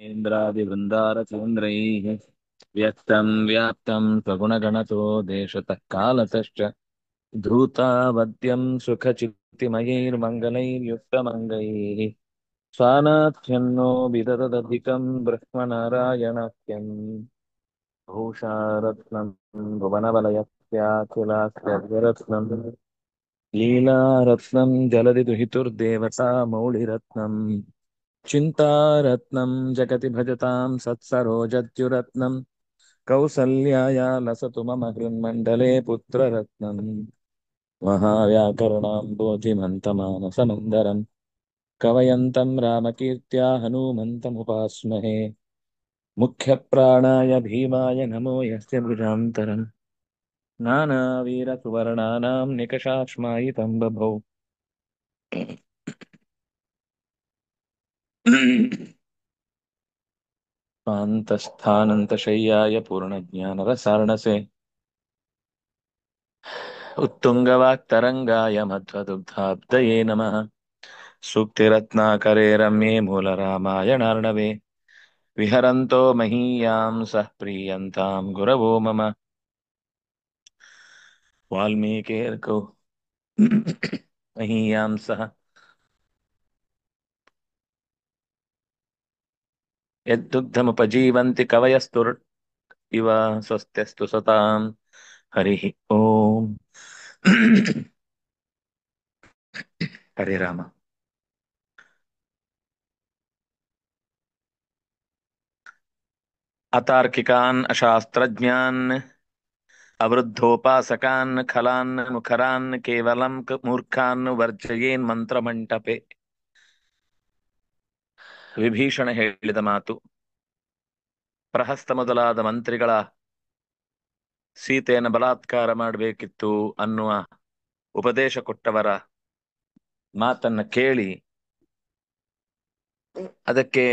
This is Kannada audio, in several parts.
इन्द्रादिवृन्दारचन्द्रैः व्यक्तं व्याप्तं स्वगुणगणतो देशतः कालतश्च धूतावद्यं सुखचित्तिमयैर्मङ्गलैर्युक्तमङ्गैः स्वानाथ्यन्नो विदददधिकं ब्रह्मनारायणाख्यम् भूषारत्नं भुवनवलयस्याखिलाख्यरत्नं लीलारत्नं जलधिदुहितुर्देवता मौलिरत्नम् चिन्तारत्नं जगति भजतां सत्सरोजद्युरत्नं कौसल्याया लसतु मम हृन्मण्डले पुत्ररत्नम् महाव्याकरणाम्बोधिमन्तमानसमन्दरम् कवयन्तं रामकीर्त्या हनूमन्तमुपास्महे मुख्यप्राणाय भीमाय नमो यस्य भुजान्तरम् नानावीरसुवर्णानां निकषाश्मायितं बभौ स्वान्तस्थानन्तशय्याय पूर्णज्ञानरसार्णसे उत्तुङ्गवाक्तरङ्गाय मध्वदुग्धाब्दये नमः सूक्तिरत्नाकरे रम्ये मूलरामायणार्णवे विहरन्तो महीयां सः प्रीयन्तां गुरवो मम वाल्मीकिर्कौ महीयां सह यद्दुग्धमुपजीवन्ति कवयस्तुर् इव स्वस्त्यस्तु सतां हरिः ओम् हरे राम। अतार्किकान् अशास्त्रज्ञान् अवृद्धोपासकान् खलान् मुखरान् केवलं मूर्खान् वर्जयेन् ಮಂತ್ರಮಂಟಪೆ ವಿಭೀಷಣ ಹೇಳಿದ ಮಾತು. ಪ್ರಹಸ್ತ ಮೊದಲಾದ ಮಂತ್ರಿಗಳ ಸೀತೆಯನ್ನು ಬಲಾತ್ಕಾರ ಮಾಡಬೇಕಿತ್ತು ಅನ್ನುವ ಉಪದೇಶ ಕೊಟ್ಟವರ ಮಾತನ್ನ ಕೇಳಿ ಅದಕ್ಕೆ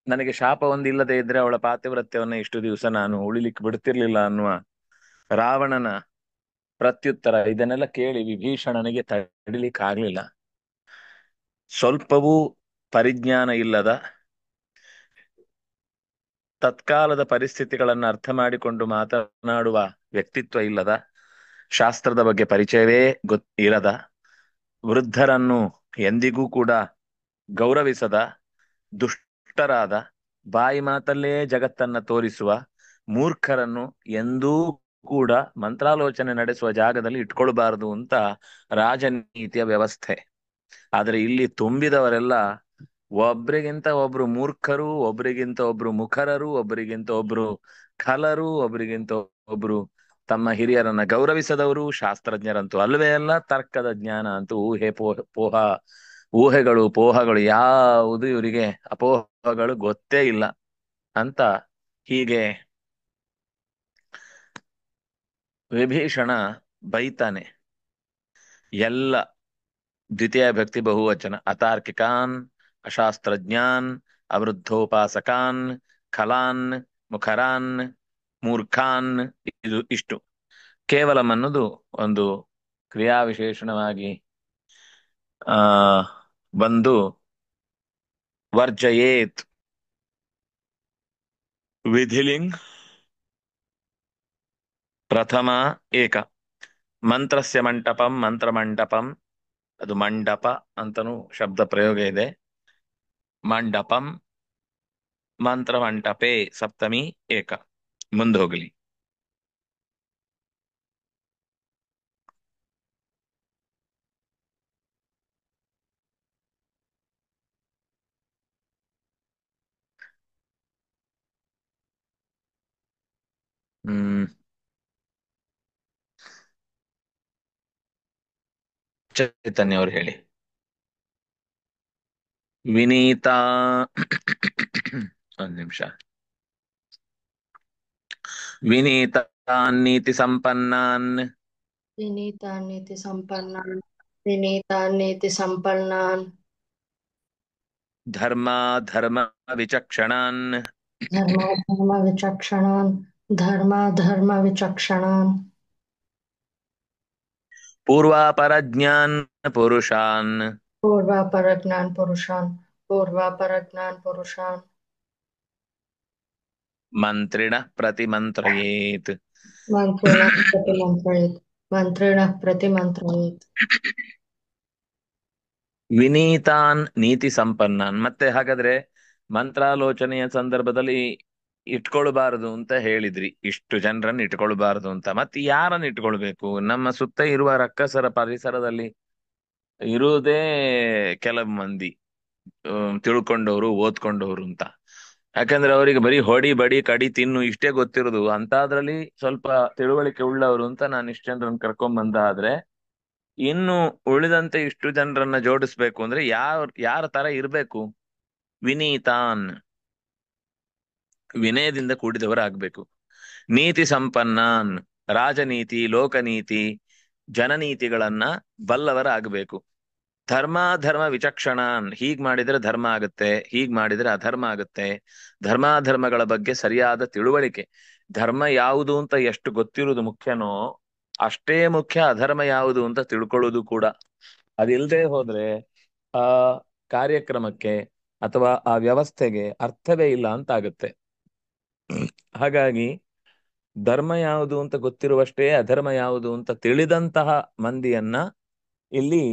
ನನಗೆ ಶಾಪ ಒಂದಿಲ್ಲದೆ ಇದ್ರೆ ಅವಳ ಪಾತಿವ್ರತ್ಯವನ್ನ ಇಷ್ಟು ದಿವಸ ನಾನು ಉಳಿಲಿಕ್ಕೆ ಬಿಡ್ತಿರ್ಲಿಲ್ಲ ಅನ್ನುವ ರಾವಣನ ಪ್ರತ್ಯುತ್ತರ ಇದನ್ನೆಲ್ಲ ಕೇಳಿ ವಿಭೀಷಣನಿಗೆ ತಡಿಲಿಕ್ಕಾಗ್ಲಿಲ್ಲ. ಸ್ವಲ್ಪವೂ ಪರಿಜ್ಞಾನ ಇಲ್ಲದ, ತತ್ಕಾಲದ ಪರಿಸ್ಥಿತಿಗಳನ್ನು ಅರ್ಥ ಮಾಡಿಕೊಂಡು ಮಾತನಾಡುವ ವ್ಯಕ್ತಿತ್ವ ಇಲ್ಲದ, ಶಾಸ್ತ್ರದ ಬಗ್ಗೆ ಪರಿಚಯವೇ ಇರದ, ವೃದ್ಧರನ್ನು ಎಂದಿಗೂ ಕೂಡ ಗೌರವಿಸದ, ದುಷ್ಟರಾದ, ಬಾಯಿ ಮಾತಲ್ಲೇ ಜಗತ್ತನ್ನ ತೋರಿಸುವ ಮೂರ್ಖರನ್ನು ಎಂದೂ ಕೂಡ ಮಂತ್ರಾಲೋಚನೆ ನಡೆಸುವ ಜಾಗದಲ್ಲಿ ಇಟ್ಕೊಳ್ಬಾರದು ಅಂತ ರಾಜನೀತಿಯ ವ್ಯವಸ್ಥೆ. ಆದ್ರೆ ಇಲ್ಲಿ ತುಂಬಿದವರೆಲ್ಲ ಒಬ್ರಿಗಿಂತ ಒಬ್ರು ಮೂರ್ಖರು, ಒಬ್ರಿಗಿಂತ ಒಬ್ರು ಮುಖರರು, ಒಬ್ರಿಗಿಂತ ಒಬ್ರು ಖಲರು, ಒಬ್ರಿಗಿಂತ ಒಬ್ರು ತಮ್ಮ ಹಿರಿಯರನ್ನ ಗೌರವಿಸದವರು. ಶಾಸ್ತ್ರಜ್ಞರಂತೂ ಅಲ್ವೇ ಅಲ್ಲ, ತರ್ಕದ ಜ್ಞಾನ ಅಂತೂ ಊಹೆಗಳು ಪೋಹಗಳು ಯಾವುದು ಇವರಿಗೆ ಅಪೋಹಗಳು ಗೊತ್ತೇ ಇಲ್ಲ ಅಂತ ಹೀಗೆ ವಿಭೀಷಣ ಬೈತಾನೆ. ಎಲ್ಲ ದ್ವಿತೀಯ ಭಕ್ತಿ ಬಹುವಚನ. ಅತಾರ್ಕಿಕಾನ್ ಅಶಾಸ್ತ್ರಜ್ಞಾನ್ ಅವೃದ್ಧೋಪಾಸಕಾನ್ ಖಲಾನ್ ಮುಖರಾನ್ ಮೂರ್ಖಾನ್, ಇಷ್ಟು ಕೇವಲಂ ಅನ್ನೋದು ಒಂದು ಕ್ರಿಯಾ ವಿಶೇಷಣವಾಗಿ ಆ ಬಂದು ವರ್ಜಯೇತ್ ವಿಧಿಲಿಂಗ್ ಪ್ರಥಮ ಏಕ ಮಂತ್ರಸ್ಯ ಮಂಟಪಂ ಮಂತ್ರಮಂಟಪಂ, ಅದು ಮಂಡಪ ಅಂತನೂ ಶಬ್ದ ಪ್ರಯೋಗ ಇದೆ. ಮಂಡಪಂ ಮಂತ್ರಮಂಟಪೆ ಸಪ್ತಮಿ ಏಕ. ಮುಂದೆ ಹೋಗಲಿ. ಹ್ಮ್ ಚೈತನ್ಯ ಅವ್ರು ಹೇಳಿ. ವಿನೀತಾ ಒಂದ್ ನಿಮಿಷ. ವಿನೀತಾನ್ ನೀತಿ ಸಂಪನ್ನಾನ್ विनीतान्यति सम्पन्नान् विनीतान्यति सम्पन्नान् ಧರ್ಮ ಧರ್ಮ ವಿಚಕ್ಷಣಾನ್ धर्मविचक्षणान् धर्मविचक्षणान् ಪೂರ್ವಾಪರಜ್ಞಾನ್ पुरुषान् पूर्वापरज्ञान पुरुषान् पूर्वापरज्ञान पुरुषान् मन्त्रिणः प्रतिमन्त्रयेत्। मंत्रिणः प्रतिमंत्रयेत् मंत्रिणः प्रतिमंत्रयेत् ವಿನೀತಾನ್ ನೀತಿ ಸಂಪನ್ನಾನ್. ಮತ್ತೆ ಹಾಗಾದ್ರೆ ಮಂತ್ರಾಲೋಚನೆಯ ಸಂದರ್ಭದಲ್ಲಿ ಇಟ್ಕೊಳ್ಬಾರದು ಅಂತ ಹೇಳಿದ್ರಿ, ಇಷ್ಟು ಜನರನ್ನ ಇಟ್ಕೊಳ್ಬಾರದು ಅಂತ. ಮತ್ತೆ ಯಾರನ್ನ ಇಟ್ಕೊಳ್ಬೇಕು? ನಮ್ಮ ಸುತ್ತ ಇರುವ ರಕ್ಕಸರ ಪರಿಸರದಲ್ಲಿ ಇರುವುದೇ ಕೆಲವು ಮಂದಿ ತಿಳ್ಕೊಂಡವ್ರು, ಓದ್ಕೊಂಡವ್ರು ಅಂತ. ಯಾಕಂದ್ರೆ ಅವರಿಗೆ ಬರೀ ಹೊಡಿ ಬಡಿ ಕಡಿ ತಿನ್ನು ಇಷ್ಟೇ ಗೊತ್ತಿರೋದು. ಅಂತಾದ್ರಲ್ಲಿ ಸ್ವಲ್ಪ ತಿಳುವಳಿಕೆ ಉಳ್ಳವರು ಅಂತ ನಾನು ಇಷ್ಟು ಜನರನ್ನ ಕರ್ಕೊಂಡ್ ಬಂದ. ಆದ್ರೆ ಇನ್ನು ಉಳಿದಂತೆ ಇಷ್ಟು ಜನರನ್ನ ಜೋಡಿಸ್ಬೇಕು ಅಂದ್ರೆ ಯಾರ ತರ ಇರ್ಬೇಕು? ವಿನೀತಾನ್, ವಿನಯದಿಂದ ಕೂಡಿದವರಾಗ್ಬೇಕು. ನೀತಿ ಸಂಪನ್ನಾನ್, ರಾಜನೀತಿ, ಲೋಕನೀತಿ, ಜನನೀತಿಗಳನ್ನ ಬಲ್ಲವರಾಗಬೇಕು. ಧರ್ಮ ವಿಚಕ್ಷಣಾನ್, ಹೀಗ್ ಮಾಡಿದ್ರೆ ಧರ್ಮ ಆಗುತ್ತೆ, ಹೀಗ್ ಮಾಡಿದ್ರೆ ಅಧರ್ಮ ಆಗುತ್ತೆ. ಧರ್ಮಾಧರ್ಮಗಳ ಬಗ್ಗೆ ಸರಿಯಾದ ತಿಳುವಳಿಕೆ. ಧರ್ಮ ಯಾವುದು ಅಂತ ಎಷ್ಟು ಗೊತ್ತಿರುವುದು ಮುಖ್ಯನೋ ಅಷ್ಟೇ ಮುಖ್ಯ ಅಧರ್ಮ ಯಾವುದು ಅಂತ ತಿಳ್ಕೊಳ್ಳೋದು ಕೂಡ. ಅದಿಲ್ಲದೆ ಹೋದ್ರೆ ಆ ಕಾರ್ಯಕ್ರಮಕ್ಕೆ ಅಥವಾ ಆ ವ್ಯವಸ್ಥೆಗೆ ಅರ್ಥವೇ ಇಲ್ಲ ಅಂತ ಆಗುತ್ತೆ. ಹಾಗಾಗಿ ಧರ್ಮ ಯಾವುದು ಅಂತ ಗೊತ್ತಿರುವಷ್ಟೇ ಅಧರ್ಮ ಯಾವುದು ಅಂತ ತಿಳಿದಂತಹ ಮಂದಿಯನ್ನ ಇಲ್ಲಿ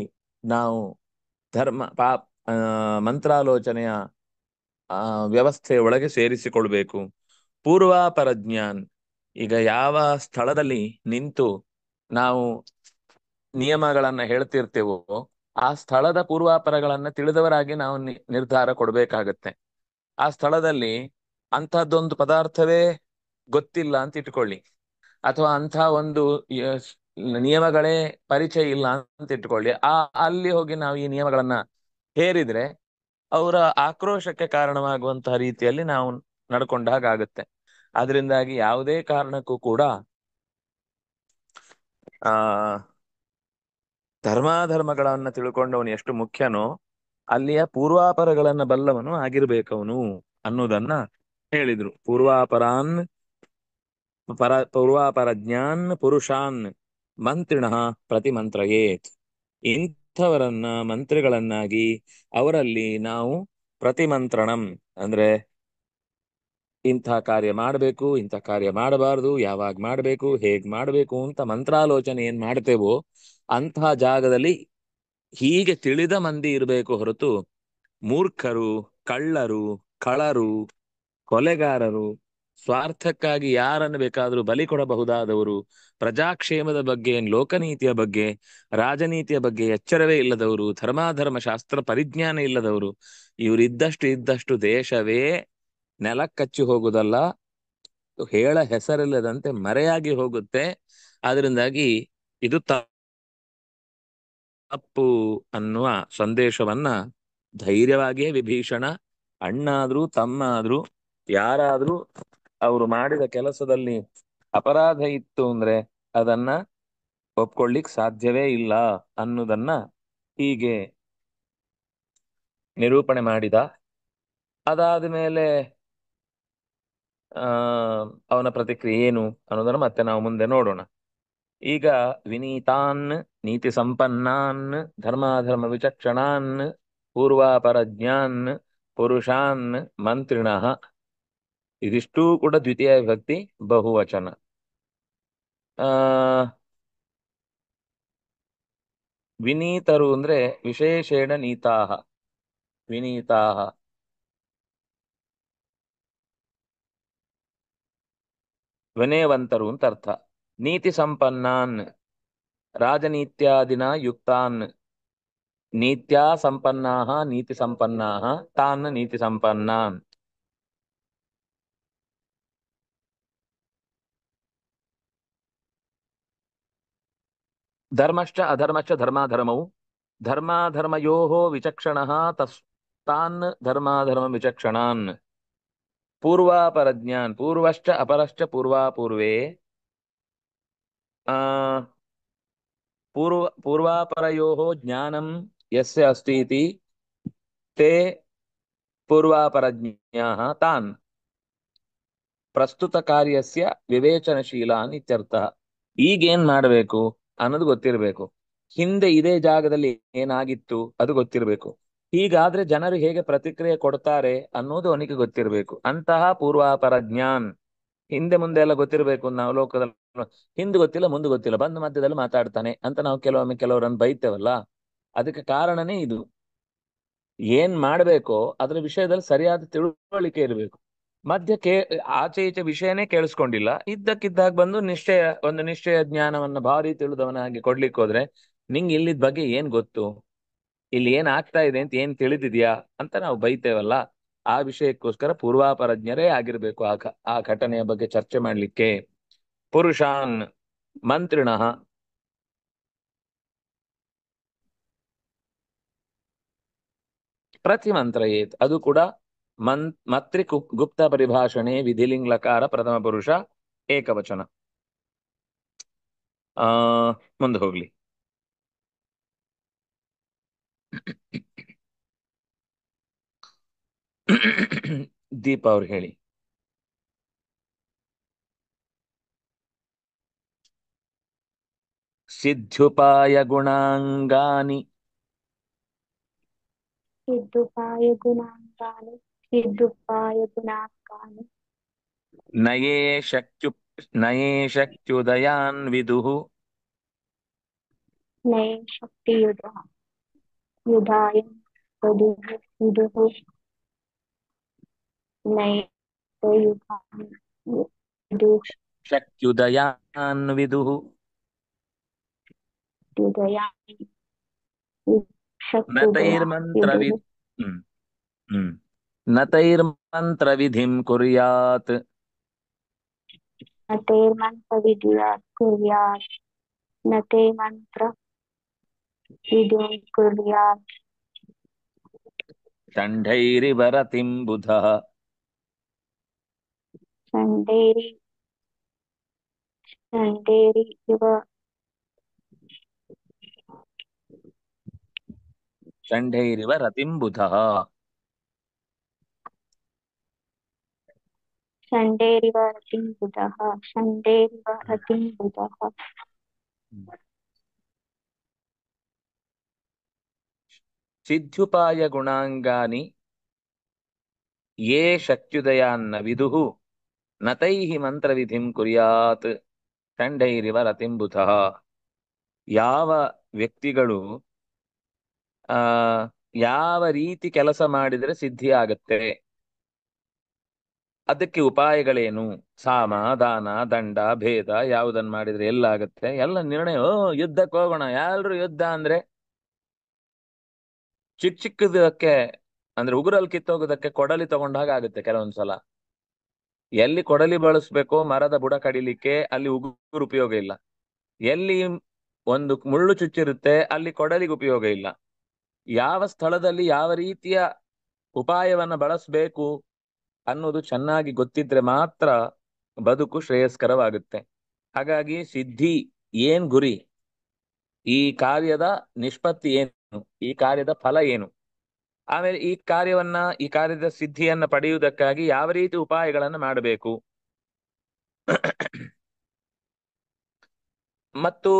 ನಾವು ಧರ್ಮ ಮಂತ್ರಾಲೋಚನೆಯ ವ್ಯವಸ್ಥೆಯ ಒಳಗೆ ಸೇರಿಸಿಕೊಳ್ಬೇಕು. ಪೂರ್ವಾಪರಜ್ಞಾನ್, ಈಗ ಯಾವ ಸ್ಥಳದಲ್ಲಿ ನಿಂತು ನಾವು ನಿಯಮಗಳನ್ನ ಹೇಳ್ತಿರ್ತೇವೋ ಆ ಸ್ಥಳದ ಪೂರ್ವಾಪರಗಳನ್ನ ತಿಳಿದವರಾಗಿ ನಾವು ನಿರ್ಧಾರ ಕೊಡ್ಬೇಕಾಗತ್ತೆ. ಆ ಸ್ಥಳದಲ್ಲಿ ಅಂಥದ್ದೊಂದು ಪದಾರ್ಥವೇ ಗೊತ್ತಿಲ್ಲ ಅಂತ ಇಟ್ಕೊಳ್ಳಿ, ಅಥವಾ ಅಂಥ ಒಂದು ನಿಯಮಗಳೇ ಪರಿಚಯ ಇಲ್ಲ ಅಂತ ಇಟ್ಕೊಳ್ಳಿ. ಅಲ್ಲಿ ಹೋಗಿ ನಾವು ಈ ನಿಯಮಗಳನ್ನ ಹೇರಿದ್ರೆ ಅವರ ಆಕ್ರೋಶಕ್ಕೆ ಕಾರಣವಾಗುವಂತಹ ರೀತಿಯಲ್ಲಿ ನಾವು ನಡ್ಕೊಂಡ ಹಾಗಾಗುತ್ತೆ. ಅದರಿಂದಾಗಿ ಯಾವುದೇ ಕಾರಣಕ್ಕೂ ಕೂಡ ಆ ಧರ್ಮಾಧರ್ಮಗಳನ್ನ ತಿಳ್ಕೊಂಡವನು ಎಷ್ಟು ಮುಖ್ಯನೋ ಅಲ್ಲಿಯ ಪೂರ್ವಾಪರಗಳನ್ನ ಬಲ್ಲವನು ಆಗಿರ್ಬೇಕವನು ಅನ್ನೋದನ್ನ ಹೇಳಿದ್ರು. ಪೂರ್ವಾಪರಜ್ಞಾನ್ ಪುರುಷಾನ್ ಮಂತ್ರಿಣಃ ಪ್ರತಿಮಂತ್ರಯೇತ್. ಇಂಥವರನ್ನ ಮಂತ್ರಿಗಳನ್ನಾಗಿ ಅವರಲ್ಲಿ ನಾವು ಪ್ರತಿಮಂತ್ರಣಂ ಅಂದ್ರೆ ಇಂಥ ಕಾರ್ಯ ಮಾಡಬೇಕು, ಇಂಥ ಕಾರ್ಯ ಮಾಡಬಾರದು, ಯಾವಾಗ ಮಾಡಬೇಕು, ಹೇಗ್ ಮಾಡಬೇಕು ಅಂತ ಮಂತ್ರಾಲೋಚನೆ ಏನ್ ಮಾಡ್ತೇವೋ ಅಂತಹ ಜಾಗದಲ್ಲಿ ಹೀಗೆ ತಿಳಿದ ಮಂದಿ ಇರಬೇಕು ಹೊರತು ಮೂರ್ಖರು, ಕಳ್ಳರು, ಕಳರು, ಕೊಲೆಗಾರರು, ಸ್ವಾರ್ಥಕ್ಕಾಗಿ ಯಾರನ್ನು ಬೇಕಾದರೂ ಬಲಿ ಕೊಡಬಹುದಾದವರು, ಪ್ರಜಾಕ್ಷೇಮದ ಬಗ್ಗೆ, ಲೋಕನೀತಿಯ ಬಗ್ಗೆ, ರಾಜನೀತಿಯ ಬಗ್ಗೆ ಎಚ್ಚರವೇ ಇಲ್ಲದವರು, ಧರ್ಮಾಧರ್ಮ ಶಾಸ್ತ್ರ ಪರಿಜ್ಞಾನ ಇಲ್ಲದವರು, ಇದ್ದಷ್ಟು ದೇಶವೇ ನೆಲಕ್ಕಚ್ಚಿ ಹೋಗುದಲ್ಲ, ಹೇಳ ಹೆಸರಿಲ್ಲದಂತೆ ಮರೆಯಾಗಿ ಹೋಗುತ್ತೆ. ಆದ್ರಿಂದಾಗಿ ಇದು ತಪ್ಪು ಅನ್ನುವ ಸಂದೇಶವನ್ನ ಧೈರ್ಯವಾಗಿಯೇ ವಿಭೀಷಣ ಅಣ್ಣಾದ್ರೂ ತಮ್ಮಾದ್ರೂ ಯಾರಾದ್ರೂ ಅವರು ಮಾಡಿದ ಕೆಲಸದಲ್ಲಿ ಅಪರಾಧ ಇತ್ತು ಅಂದ್ರೆ ಅದನ್ನ ಒಪ್ಕೊಳ್ಳಿಕ್ ಸಾಧ್ಯವೇ ಇಲ್ಲ ಅನ್ನೋದನ್ನ ಹೀಗೆ ನಿರೂಪಣೆ ಮಾಡಿದ. ಅದಾದ ಮೇಲೆ ಅವನ ಪ್ರತಿಕ್ರಿಯೆ ಏನು ಅನ್ನೋದನ್ನ ಮತ್ತೆ ನಾವು ಮುಂದೆ ನೋಡೋಣ. ಈಗ ವಿನೀತಾನ್ ನೀತಿ ಸಂಪನ್ನಾನ್ ಧರ್ಮಾಧರ್ಮ ವಿಚಕ್ಷಣಾನ್ ಪೂರ್ವಾಪರಜ್ಞಾನ್ ಪುರುಷಾನ್ ಮಂತ್ರಿಣಃ, ಇದಿಷ್ಟೂ ಕೂಡ ದ್ವಿತೀಯ ವಿಭಕ್ತಿ ಬಹುವಚನ. ಆ ವಿನೀತರು ಅಂದ್ರೆ ವಿಶೇಷೇಣ ನೀತಾಹ, ವಿನೀತಾಹ ವಿನಯವಂತರು ಅಂತ ಅರ್ಥ. ನೀತಿ ಸಂಪನ್ನಾನ್ ರಾಜನೀತ್ಯಾದಿನ ಯುಕ್ತಾನ್, ನೀತ್ಯಾ ಸಂಪನ್ನಾಹ ನೀತಿ ಸಂಪನ್ನಾಹ ತಾನ್ ನೀತಿ ಸಂಪನ್ನಾನ್. ಧರ್ಮಶ್ಚ ಅಧರ್ಮಶ್ಚ ಧರ್ಮಾಧರ್ಮೌ ಧರ್ಮಾಧರ್ಮಯೋಃ ವಿಚಕ್ಷಣಃ ತಾನ್ ಧರ್ಮಾಧರ್ಮ ವಿಚಕ್ಷಣಾನ್. ಪೂರ್ವಾಪರಜ್ಞಾನ್ ಪೂರ್ವಶ್ಚ ಅಪರಶ್ಚ ಪೂರ್ವಾಪೂರ್ವೇ ಪೂರ್ವಾಪರಯೋಃ ಜ್ಞಾನಂ ಯಸ್ಯ ಅಸ್ತಿ ಇತಿ ತೇ ಪೂರ್ವಾಪರಜ್ಞಾಃ ತಾನ್ ಪ್ರಸ್ತುತ ಕಾರ್ಯಸ್ಯ ವಿವೇಚನಶೀಲಾನ್ ಇತ್ಯರ್ಥ. ಈಗೇನ್ ಮಾಡಬೇಕು ಅನ್ನೋದು ಗೊತ್ತಿರಬೇಕು. ಹಿಂದೆ ಇದೇ ಜಾಗದಲ್ಲಿ ಏನಾಗಿತ್ತು ಅದು ಗೊತ್ತಿರಬೇಕು. ಹೀಗಾದ್ರೆ ಜನರು ಹೇಗೆ ಪ್ರತಿಕ್ರಿಯೆ ಕೊಡ್ತಾರೆ ಅನ್ನೋದು ಅವನಿಗೆ ಗೊತ್ತಿರಬೇಕು. ಅಂತಹ ಪೂರ್ವಾಪರ ಜ್ಞಾನ್, ಹಿಂದೆ ಮುಂದೆ ಎಲ್ಲ ಗೊತ್ತಿರಬೇಕು. ನಾವು ಲೋಕದಲ್ಲಿ ಹಿಂದೆ ಗೊತ್ತಿಲ್ಲ ಮುಂದೆ ಗೊತ್ತಿಲ್ಲ ಬಂದು ಮಧ್ಯದಲ್ಲಿ ಮಾತಾಡ್ತಾನೆ ಅಂತ ನಾವು ಕೆಲವೊಮ್ಮೆ ಕೆಲವರನ್ನು ಬೈತೇವಲ್ಲ. ಅದಕ್ಕೆ ಕಾರಣನೇ ಇದು. ಏನ್ ಮಾಡ್ಬೇಕೋ ಅದ್ರ ವಿಷಯದಲ್ಲಿ ಸರಿಯಾದ ತಿಳುವಳಿಕೆ ಇರಬೇಕು. ಮಧ್ಯ ಆಚೆ ಈಚೆ ವಿಷಯನೇ ಕೇಳಿಸ್ಕೊಂಡಿಲ್ಲ, ಇದ್ದಕ್ಕಿದ್ದಾಗ ಬಂದು ಒಂದು ನಿಶ್ಚಯ ಜ್ಞಾನವನ್ನ ಭಾರಿ ತಿಳಿದವನಾಗಿ ಕೊಡ್ಲಿಕ್ಕೆ ಹೋದ್ರೆ, ನಿಂಗೆ ಇಲ್ಲಿದ್ ಬಗ್ಗೆ ಏನ್ ಗೊತ್ತು, ಇಲ್ಲಿ ಏನ್ ಆಗ್ತಾ ಇದೆ ಅಂತ ಏನ್ ತಿಳಿದಿದ್ಯಾ ಅಂತ ನಾವು ಬೈತೇವಲ್ಲ. ಆ ವಿಷಯಕ್ಕೋಸ್ಕರ ಪೂರ್ವಾಪರಜ್ಞರೇ ಆಗಿರ್ಬೇಕು ಆ ಘಟನೆಯ ಬಗ್ಗೆ ಚರ್ಚೆ ಮಾಡ್ಲಿಕ್ಕೆ. ಪುರುಷಾನ್ ಮಂತ್ರಿಣಃ ಪ್ರತಿಮಂತ್ರಯೇತ್, ಅದು ಕೂಡ ಮತ್ರಿ ಗುಪ್ತ ಪರಿಭಾಷಣೆ ವಿಧಿಲಿಂಗ್ ಲಕಾರ ಪ್ರಥಮ ಪುರುಷ ಏಕವಚನ. ಆ ಮುಂದೆ ಹೋಗ್ಲಿ. ದೀಪ ಅವ್ರು ಹೇಳಿ. ಸಿದ್ಧುಪಾಯ ಗುಣಾಂಗಾನಿ सिद्धुपाय गुणांगानि सिद्धुपाय गुणांगानि ನಯೇ ಶಕ್ತ್ಯು ನಯೇ ಶಕ್ತ್ಯುದಯಾನ್ ವಿದುಃ नये शक्तियुधः युधाय विदुः विदुः नये युधाय विदुः ಶಕ್ತ್ಯುದಯಾನ್ ವಿದುಃ युधयानि शक्त्युदया ನತೈರ್ಮಂತ್ರವಿ विदुः ಹ್ಮ್ ಹ್ಮ್ ನತೈರ್ಮಂತ್ರವಿಧಿಂ ಕುರ್ಯಾತ್ न ते मन्त्रविद्यात् कुर्यात् न ते मन्त्रविधिं कुर्यात् षण्ढैरिव रतिं बुधः चण्डेरि चण्डेरि इव षण्ढैरिव रतिं बुधः षण्डेरिव रतिं बुधः षण्डेरिव रतिं बुधः ಸಿದ್ಧುಪಾಯ ಗುಣಾಂಗಾನಿ ಯೇ ಶಕ್ತ್ಯುದಯಾನ್ನ ವಿದುಃ ನತೈಹಿ ಮಂತ್ರವಿಧಿಂ ಕುರ್ಯಾತ್ ಷಂಡೈರಿವ ರತಿಂ ಬುಧಃ. ಯಾವ ವ್ಯಕ್ತಿಗಳು ಆ ಯಾವ ರೀತಿ ಕೆಲಸ ಮಾಡಿದರೆ ಸಿದ್ಧಿ ಆಗತ್ತೆ, ಅದಕ್ಕೆ ಉಪಾಯಗಳೇನು, ಸಾಮ ದಾನ ದಂಡ ಭೇದ ಯಾವುದನ್ನ ಮಾಡಿದ್ರೆ ಎಲ್ಲ ಆಗತ್ತೆ, ಎಲ್ಲ ನಿರ್ಣಯ. ಯುದ್ಧಕ್ಕೆ ಹೋಗೋಣ, ಎಲ್ರು ಯುದ್ಧ ಅಂದ್ರೆ ಚಿಕ್ಕ ಚಿಕ್ಕದಕ್ಕೆ ಅಂದ್ರೆ ಉಗುರಲ್ಲಿ ಕಿತ್ತೋಗೋದಕ್ಕೆ ಕೊಡಲಿ ತಗೊಂಡಾಗ ಆಗುತ್ತೆ ಕೆಲವೊಂದ್ಸಲ. ಎಲ್ಲಿ ಕೊಡಲಿ ಬಳಸ್ಬೇಕೋ ಮರದ ಬುಡ ಕಡಿಲಿಕ್ಕೆ ಅಲ್ಲಿ ಉಗುರು ಉಪಯೋಗ ಇಲ್ಲ. ಎಲ್ಲಿ ಒಂದು ಮುಳ್ಳು ಚುಚ್ಚಿರುತ್ತೆ ಅಲ್ಲಿ ಕೊಡಲಿಗೆ ಉಪಯೋಗ ಇಲ್ಲ. ಯಾವ ಸ್ಥಳದಲ್ಲಿ ಯಾವ ರೀತಿಯ ಉಪಾಯವನ್ನ ಬಳಸಬೇಕು ಅನ್ನೋದು ಚೆನ್ನಾಗಿ ಗೊತ್ತಿದ್ರೆ ಮಾತ್ರ ಬದುಕು ಶ್ರೇಯಸ್ಕರವಾಗುತ್ತೆ. ಹಾಗಾಗಿ ಸಿದ್ಧಿ ಏನ್ ಗುರಿ, ಈ ಕಾರ್ಯದ ನಿಷ್ಪತ್ತಿ ಏನು, ಈ ಕಾರ್ಯದ ಫಲ ಏನು, ಆಮೇಲೆ ಈ ಕಾರ್ಯದ ಸಿದ್ಧಿಯನ್ನ ಪಡೆಯುವುದಕ್ಕಾಗಿ ಯಾವ ರೀತಿ ಉಪಾಯಗಳನ್ನು ಮಾಡಬೇಕು, ಮತ್ತು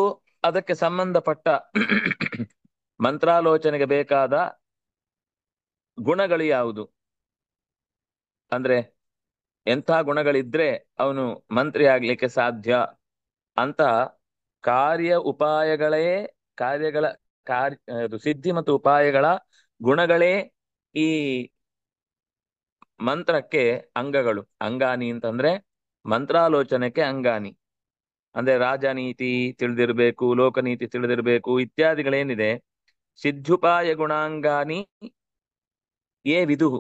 ಅದಕ್ಕೆ ಸಂಬಂಧಪಟ್ಟ ಮಂತ್ರಾಲೋಚನೆಗೆ ಬೇಕಾದ ಗುಣಗಳು ಯಾವುದು, ಅಂದ್ರೆ ಎಂಥ ಗುಣಗಳಿದ್ರೆ ಅವನು ಮಂತ್ರಿ ಆಗ್ಲಿಕ್ಕೆ ಸಾಧ್ಯ ಅಂತ ಉಪಾಯಗಳೇ ಕಾರ್ಯಗಳ ಅದು ಸಿದ್ಧಿ ಮತ್ತು ಉಪಾಯಗಳ ಗುಣಗಳೇ ಈ ಮಂತ್ರಕ್ಕೆ ಅಂಗಗಳು. ಅಂಗಾನಿ ಅಂತಂದ್ರೆ ಮಂತ್ರಾಲೋಚನೆಗೆ ಅಂಗಾನಿ ಅಂದ್ರೆ ರಾಜನೀತಿ ತಿಳಿದಿರ್ಬೇಕು, ಲೋಕನೀತಿ ತಿಳಿದಿರ್ಬೇಕು ಇತ್ಯಾದಿಗಳೇನಿದೆ. ಸಿದ್ಧುಪಾಯ ಗುಣಾಂಗಾನಿ ಏ ವಿದುಹು,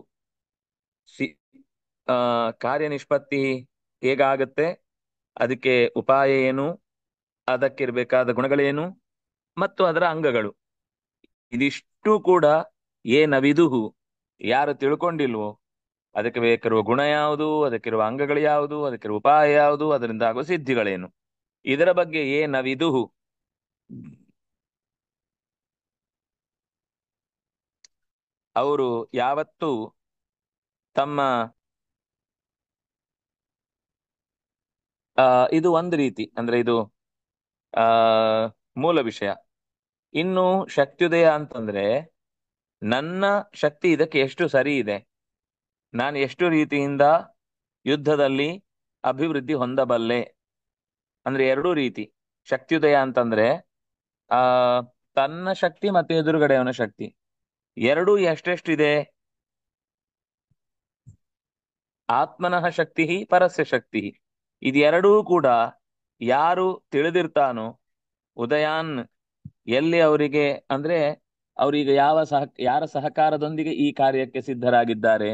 ಸಿ ಕಾರ್ಯ ನಿಷ್ಪತ್ತಿ ಹೇಗಾಗತ್ತೆ, ಅದಕ್ಕೆ ಉಪಾಯ ಏನು, ಅದಕ್ಕಿರ್ಬೇಕಾದ ಗುಣಗಳೇನು ಮತ್ತು ಅದರ ಅಂಗಗಳು, ಇದಿಷ್ಟು ಕೂಡ ಏನ ವಿದುಹು, ಯಾರು ತಿಳ್ಕೊಂಡಿಲ್ವೋ ಅದಕ್ಕೆ ಬೇಕಿರುವ ಗುಣ ಯಾವುದು, ಅದಕ್ಕಿರುವ ಅಂಗಗಳು ಯಾವುದು, ಅದಕ್ಕಿರುವ ಉಪಾಯ ಯಾವುದು, ಅದರಿಂದ ಆಗುವ ಸಿದ್ಧಿಗಳೇನು, ಇದರ ಬಗ್ಗೆ ಏನ ವಿದುಹು ಅವರು ಯಾವತ್ತೂ ತಮ್ಮ ಇದು ಒಂದು ರೀತಿ ಅಂದ್ರೆ ಇದು ಆ ಮೂಲ ವಿಷಯ. ಇನ್ನು ಶಕ್ತ್ಯುದಯ ಅಂತಂದ್ರೆ ನನ್ನ ಶಕ್ತಿ ಇದಕ್ಕೆ ಎಷ್ಟು ಸರಿ ಇದೆ, ನಾನು ಎಷ್ಟು ರೀತಿಯಿಂದ ಯುದ್ಧದಲ್ಲಿ ಅಭಿವೃದ್ಧಿ ಹೊಂದಬಲ್ಲೆ. ಅಂದ್ರೆ ಎರಡೂ ರೀತಿ. ಶಕ್ತ್ಯುದಯ ಅಂತಂದ್ರೆ ಆ ತನ್ನ ಶಕ್ತಿ ಮತ್ತೆ ಎದುರುಗಡೆಯವನ ಶಕ್ತಿ ಎರಡೂ ಎಷ್ಟೆಷ್ಟಿದೆ. ಆತ್ಮನಃ ಶಕ್ತಿ ಪರಸ್ಯ ಶಕ್ತಿ, ಇದೆರಡೂ ಕೂಡ ಯಾರು ತಿಳಿದಿರ್ತಾನೋ, ಉದಯಾನ್ ಎಲ್ಲಿ ಅವರಿಗೆ ಅಂದ್ರೆ ಅವರಿಗೆ ಯಾರ ಸಹಕಾರದೊಂದಿಗೆ ಈ ಕಾರ್ಯಕ್ಕೆ ಸಿದ್ಧರಾಗಿದ್ದಾರೆ,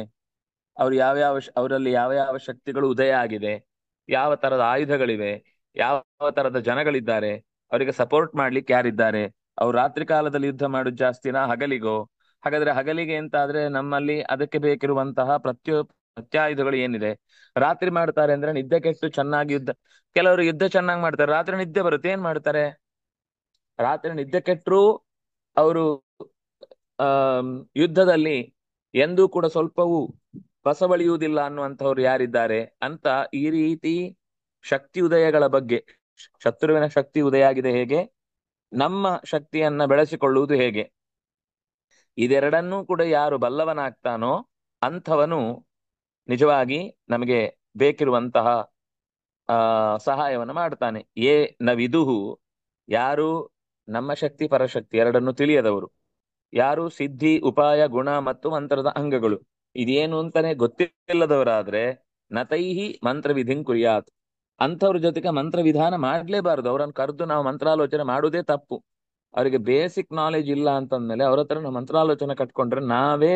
ಅವರಲ್ಲಿ ಯಾವ ಯಾವ ಶಕ್ತಿಗಳು ಉದಯ ಆಗಿದೆ, ಯಾವ ತರದ ಆಯುಧಗಳಿವೆ, ಯಾವ ತರದ ಜನಗಳಿದ್ದಾರೆ, ಅವರಿಗೆ ಸಪೋರ್ಟ್ ಮಾಡ್ಲಿಕ್ಕೆ ಯಾರಿದ್ದಾರೆ, ಅವ್ರು ರಾತ್ರಿ ಕಾಲದಲ್ಲಿ ಯುದ್ಧ ಮಾಡೋದು ಜಾಸ್ತಿನಾ ಹಗಲಿಗೋ? ಹಾಗಾದ್ರೆ ಹಗಲಿಗೆ ಅಂತ ಆದ್ರೆ ನಮ್ಮಲ್ಲಿ ಅದಕ್ಕೆ ಬೇಕಿರುವಂತಹ ಪ್ರತ್ಯಾಯುಧಗಳು ಏನಿದೆ. ರಾತ್ರಿ ಮಾಡ್ತಾರೆ ಅಂದ್ರೆ ನಿದ್ದೆ ಕೆಟ್ಟು ಚೆನ್ನಾಗಿ ಯುದ್ಧ, ಕೆಲವರು ಯುದ್ಧ ಚೆನ್ನಾಗಿ ಮಾಡ್ತಾರೆ, ರಾತ್ರಿ ನಿದ್ದೆ ಬರುತ್ತೆ, ಏನ್ ಮಾಡ್ತಾರೆ? ರಾತ್ರಿ ನಿದ್ದೆ ಕೆಟ್ಟರು ಅವರು ಆ ಯುದ್ಧದಲ್ಲಿ ಎಂದೂ ಕೂಡ ಸ್ವಲ್ಪವೂ ಬಸವಳಿಯುವುದಿಲ್ಲ ಅನ್ನುವಂಥವ್ರು ಯಾರಿದ್ದಾರೆ ಅಂತ. ಈ ರೀತಿ ಶಕ್ತಿ ಉದಯಗಳ ಬಗ್ಗೆ, ಶತ್ರುವಿನ ಶಕ್ತಿ ಉದಯ ಆಗಿದೆ ಹೇಗೆ, ನಮ್ಮ ಶಕ್ತಿಯನ್ನ ಬೆಳೆಸಿಕೊಳ್ಳುವುದು ಹೇಗೆ, ಇದೆರಡನ್ನೂ ಕೂಡ ಯಾರು ಬಲ್ಲವನಾಗ್ತಾನೋ ಅಂಥವನು ನಿಜವಾಗಿ ನಮಗೆ ಬೇಕಿರುವಂತಹ ಸಹಾಯವನ್ನು ಮಾಡ್ತಾನೆ. ಏ ನ ವಿದುಹು, ಯಾರು ನಮ್ಮ ಶಕ್ತಿ ಪರಶಕ್ತಿ ಎರಡನ್ನು ತಿಳಿಯದವರು, ಯಾರು ಸಿದ್ಧಿ ಉಪಾಯ ಗುಣ ಮತ್ತು ಮಂತ್ರದ ಅಂಗಗಳು ಇದೇನು ಅಂತಾನೆ ಗೊತ್ತಿಲ್ಲದವರಾದ್ರೆ ನತೈಹಿ ಮಂತ್ರ ವಿಧಿಂ ಕುರ್ಯಾತ್, ಅಂಥವ್ರ ಜೊತೆಗೆ ಮಂತ್ರ ವಿಧಾನ ಮಾಡ್ಲೇಬಾರದು. ಅವರನ್ನು ಕರೆದು ನಾವು ಮಂತ್ರಾಲೋಚನೆ ಮಾಡುವುದೇ ತಪ್ಪು. ಅವರಿಗೆ ಬೇಸಿಕ್ ನಾಲೆಜ್ ಇಲ್ಲ ಅಂತಂದ್ಮೇಲೆ ಅವ್ರ ಹತ್ರ ನಾವು ಮಂತ್ರಾಲೋಚನೆ ಕಟ್ಕೊಂಡ್ರೆ ನಾವೇ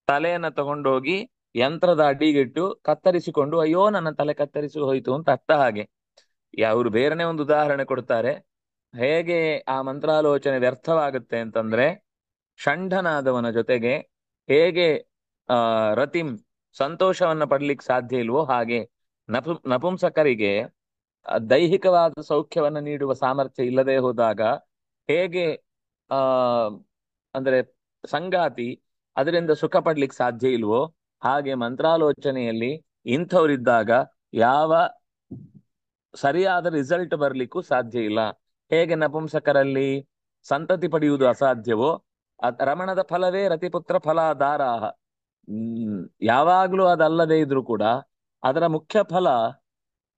ತಲೆಯನ್ನ ತಗೊಂಡೋಗಿ ಯಂತ್ರದ ಅಡಿಗಿಟ್ಟು ಕತ್ತರಿಸಿಕೊಂಡು ಅಯ್ಯೋ ನನ್ನ ತಲೆ ಕತ್ತರಿಸಿ ಹೋಯ್ತು ಅಂತ ಅರ್ಥ. ಹಾಗೆ ಅವರು ಬೇರೆನೆ ಒಂದು ಉದಾಹರಣೆ ಕೊಡ್ತಾರೆ, ಹೇಗೆ ಆ ಮಂತ್ರಾಲೋಚನೆ ವ್ಯರ್ಥವಾಗುತ್ತೆ ಅಂತಂದ್ರೆ, ಷಂಢನಾದವನ ಜೊತೆಗೆ ಹೇಗೆ ರತಿಂ ಸಂತೋಷವನ್ನ ಪಡ್ಲಿಕ್ಕೆ ಸಾಧ್ಯ ಇಲ್ವೋ ಹಾಗೆ ನಪುಂಸಕರಿಗೆ ದೈಹಿಕವಾದ ಸೌಖ್ಯವನ್ನ ನೀಡುವ ಸಾಮರ್ಥ್ಯ ಇಲ್ಲದೆ ಹೋದಾಗ ಹೇಗೆ ಆ ಅಂದ್ರೆ ಸಂಗಾತಿ ಅದರಿಂದ ಸುಖ ಪಡ್ಲಿಕ್ಕೆ ಸಾಧ್ಯ ಇಲ್ವೋ ಹಾಗೆ ಮಂತ್ರಾಲೋಚನೆಯಲ್ಲಿ ಇಂಥವರಿದ್ದಾಗ ಯಾವ ಸರಿಯಾದ ರಿಸಲ್ಟ್ ಬರ್ಲಿಕ್ಕೂ ಸಾಧ್ಯ ಇಲ್ಲ. ಹೇಗೆ ನಪುಂಸಕರಲ್ಲಿ ಸಂತತಿ ಪಡೆಯುವುದು ಅಸಾಧ್ಯವೋ, ರಮಣದ ಫಲವೇ ರತಿಪುತ್ರ ಫಲಾಧಾರಾಹ. ಯಾವಾಗ್ಲೂ ಅದಲ್ಲದೆ ಇದ್ರೂ ಕೂಡ ಅದರ ಮುಖ್ಯ ಫಲ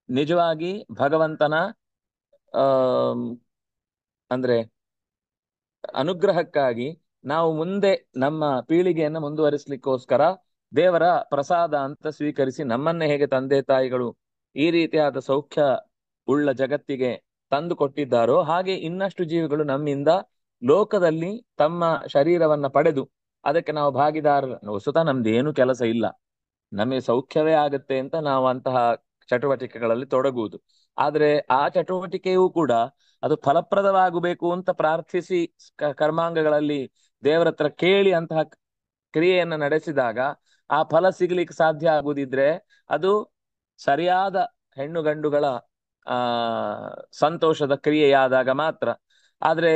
ನಿಜವಾಗಿ ಭಗವಂತನ ಆ ಅಂದ್ರೆ ಅನುಗ್ರಹಕ್ಕಾಗಿ ನಾವು ಮುಂದೆ ನಮ್ಮ ಪೀಳಿಗೆಯನ್ನ ಮುಂದುವರಿಸಲಿಕ್ಕೋಸ್ಕರ ದೇವರ ಪ್ರಸಾದ ಅಂತ ಸ್ವೀಕರಿಸಿ ನಮ್ಮನ್ನೇ ಹೇಗೆ ತಂದೆ ತಾಯಿಗಳು ಈ ರೀತಿಯಾದ ಸೌಖ್ಯ ಉಳ್ಳ ಜಗತ್ತಿಗೆ ತಂದು ಕೊಟ್ಟಿದ್ದಾರೋ ಹಾಗೆ ಇನ್ನಷ್ಟು ಜೀವಿಗಳು ನಮ್ಮಿಂದ ಲೋಕದಲ್ಲಿ ತಮ್ಮ ಶರೀರವನ್ನ ಪಡೆದು ಅದಕ್ಕೆ ನಾವು ಭಾಗಿದಾರ. ವಸ್ತುತ ನಮ್ದೇನು ಕೆಲಸ ಇಲ್ಲ, ನಮಗೆ ಸೌಖ್ಯವೇ ಆಗತ್ತೆ ಅಂತ ನಾವು ಅಂತಹ ಚಟುವಟಿಕೆಗಳಲ್ಲಿ ತೊಡಗುವುದು. ಆದ್ರೆ ಆ ಚಟುವಟಿಕೆಯೂ ಕೂಡ ಅದು ಫಲಪ್ರದವಾಗಬೇಕು ಅಂತ ಪ್ರಾರ್ಥಿಸಿ ಕರ್ಮಾಂಗಗಳಲ್ಲಿ ದೇವರ ಹತ್ರ ಕೇಳಿ ಅಂತಹ ಕ್ರಿಯೆಯನ್ನ ನಡೆಸಿದಾಗ ಆ ಫಲ ಸಿಗ್ಲಿಕ್ಕೆ ಸಾಧ್ಯ ಆಗುದಿದ್ರೆ ಅದು ಸರಿಯಾದ ಹೆಣ್ಣು ಗಂಡುಗಳ ಆ ಸಂತೋಷದ ಕ್ರಿಯೆಯಾದಾಗ ಮಾತ್ರ. ಆದ್ರೆ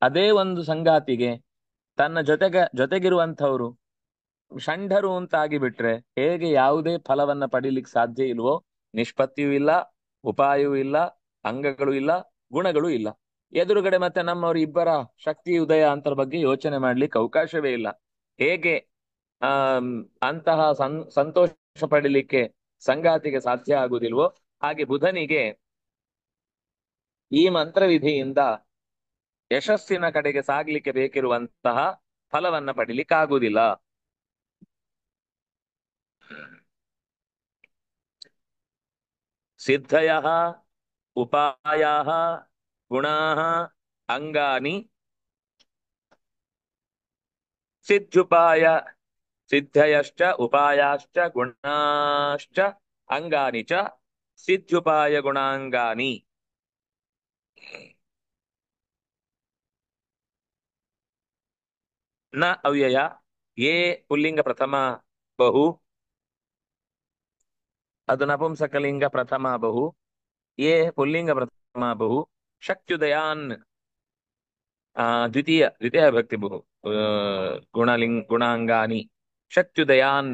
ಅದೇ ಒಂದು ಸಂಗಾತಿಗೆ ತನ್ನ ಜೊತೆಗಿರುವಂಥವ್ರು ಷಂಢರು ಅಂತ ಆಗಿಬಿಟ್ರೆ ಹೇಗೆ ಯಾವುದೇ ಫಲವನ್ನ ಪಡಿಲಿಕ್ಕೆ ಸಾಧ್ಯ ಇಲ್ವೋ, ನಿಷ್ಪತ್ತಿಯೂ ಇಲ್ಲ, ಉಪಾಯವೂ ಇಲ್ಲ, ಅಂಗಗಳು ಇಲ್ಲ, ಗುಣಗಳು ಇಲ್ಲ. ಎದುರುಗಡೆ ಮತ್ತೆ ನಮ್ಮವ್ರ ಇಬ್ಬರ ಶಕ್ತಿ ಉದಯ ಅಂತರ ಬಗ್ಗೆ ಯೋಚನೆ ಮಾಡ್ಲಿಕ್ಕೆ ಅವಕಾಶವೇ ಇಲ್ಲ. ಹೇಗೆ ಆ ಅಂತಹ ಸಂತೋಷ ಪಡಿಲಿಕ್ಕೆ ಸಂಗಾತಿಗೆ ಸಾಧ್ಯ ಆಗುದಿಲ್ವೋ ಹಾಗೆ ಬುಧನಿಗೆ ಈ ಮಂತ್ರವಿಧಿಯಿಂದ ಯಶಸ್ಸಿನ ಕಡೆಗೆ ಸಾಗ್ಲಿಕ್ಕೆ ಬೇಕಿರುವಂತಹ ಫಲವನ್ನ ಪಡಿಲಿಕ್ಕೆ ಆಗುವುದಿಲ್ಲ. ಸಿದ್ಧಯಃ ಉಪಾಯಾಃ ಗುಣಾಃ ಅಂಗಾನಿ ಸಿದ್ಧುಪಾಯ ಸಿದ್ಧಯಶ್ಚ ಉಪಾಯಾಶ್ಚ ಗುಣಾಶ್ಚ ಅಂಗಾನಿ ಚ ಸಿದ್ಧುಪಾಯ ಗುಣಾಂಗಾನಿ. ನ ಅವ್ಯಯ ಯೇ ಪುಲ್ಲಿಂಗ ಪ್ರಥಮ ಬಹು, ಅದು ನಪುಂಸಕಲಿಂಗ ಪ್ರಥಮ ಬಹು, ಯೇ ಪುಲ್ಲಿಂಗ ಪ್ರಥಮ ಬಹು, ಶಕ್ತ್ಯುದಯಾನ್ ದ್ವಿತೀಯ ಭಕ್ತಿ ಬಹು, ಗುಣಾಂಗಾನಿ ಶಕ್ತ್ಯುದಯಾನ್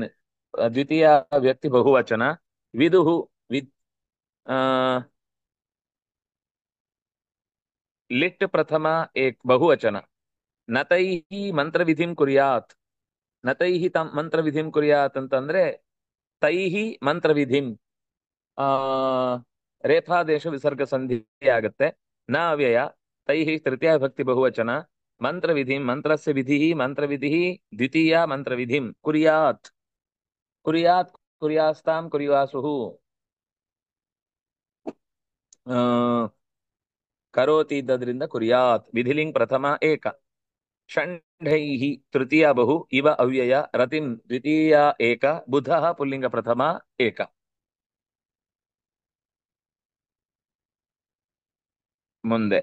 ದ್ವಿತೀಯ ವ್ಯಕ್ತಿ ಬಹುವಚನ, ವಿದುಹು लिट् प्रथम एक बहुवचन न तैः ಮಂತ್ರವಿಧಿಂ ಕುರ್ಯಾತ್ ನ ತೈಹಿ ತಂ ಮಂತ್ರವಿಧಿಂ ಕುರ್ಯಾತ್ ಅಂತಂದ್ರೆ ತೈಹಿ ಮಂತ್ರವಿಧಿಂ ಆ ರೇಫಾದೇಶ ವಿಸರ್ಗ ಸಂಧಿ ಆಗತ್ತೆ. ನ ಅವ್ಯಯ ತೈಹಿ ತೃತೀಯ ಭಕ್ತಿ ಬಹುವಚನ ಮಂತ್ರವಿಧಿಂ ಮಂತ್ರಸ್ಯ ವಿಧಿ ಮಂತ್ರವಿಧಿ ದ್ವಿತೀಯ ಮಂತ್ರವಿಧಿಂ ಕುರ್ಯಾತ್ ಕುರ್ಯಾತ್ ಕುರ್ಯಾಸ್ತಾಂ ಕುರ್ಯಾಸುಹು ಕರೋತಿ ಇದ್ದದ್ರಿಂದ ಕುರ್ಯಾತ್ ವಿಧಿಲಿಂಗ್ ಪ್ರಥಮ ಏಕ ಷಂಢೈಃ ತೃತೀಯ ಬಹು ಇವ ಅವ್ಯಯ ರತಿಂ ದ್ವಿತೀಯ ಏಕ ಬುಧಃ ಪುಲ್ಲಿಂಗ ಪ್ರಥಮ ಏಕ. ಮುಂದೆ